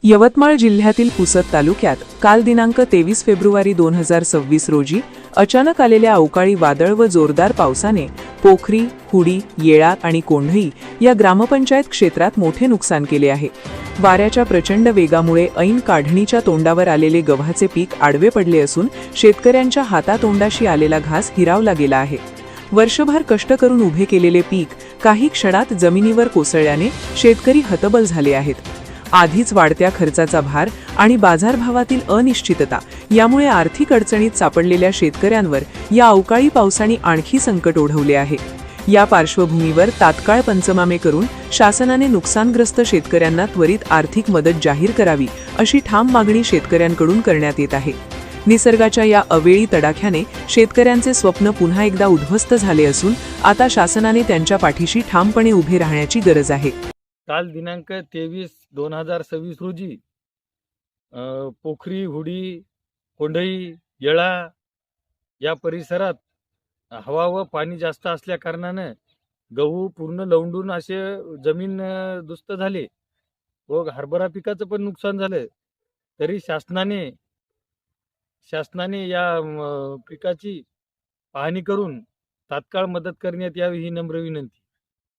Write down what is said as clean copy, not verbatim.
यवतमाळ जिल्ह्यातील पुसद तालुक्यात काल दिनांक 23 फेब्रुवारी 2026 रोजी अचानक आलेल्या अवकाळी वादळ व जोरदार पावसाने पोखरी, हुडी, येळा आणि कोंढई या ग्रामपंचायत क्षेत्रात मोठे नुकसान केले आहे। वाऱ्याच्या प्रचंड वेगामुळे ऐन काढणीच्या तोंडावर आलेले गव्हाचे पीक आडवे पडले असून शेतकऱ्यांच्या हातातोंडाशी आलेला घास हिरावला गेला आहे। वर्षभर कष्ट करून उभे केलेले पीक काही क्षणात जमिनीवर कोसळल्याने शेतकरी हतबल झाले आहेत। आधीच वाढत्या खर्चाचा भार आणि बाजारभावातील अनिश्चितता यामुळे आर्थिक अडचणीत सापडलेल्या शेतकऱ्यांवर या अवकाळी पावसाने आणखी संकट ओढवले आहे। या पार्श्वभूमीवर तात्काळ पंचनामे करून शासनाने नुकसानग्रस्त शेतकऱ्यांना त्वरित आर्थिक मदत जाहीर करावी अशी ठाम मागणी शेतकऱ्यांकडून करण्यात येत आहे। निसर्गाच्या या अवेळी तडाख्याने शेतकऱ्यांचे स्वप्न पुन्हा एकदा उद्ध्वस्त झाले असून आता शासनाने त्यांच्या पाठीशी ठामपणे उभे राहण्याची गरज आहे। काल दिनांक 23/2026 रोजी पोखरी, हुडी, कोंढई, येळा या परिसरात हवा व पाणी जास्त असल्या कारणानं गहू पूर्ण लवंडून असे जमीन दुस्त झाले व हरभरा पिकाचं पण नुकसान झालं। तरी शासनाने या पिकाची पाहणी करून तात्काळ मदत करण्यात यावी ही नम्र विनंती।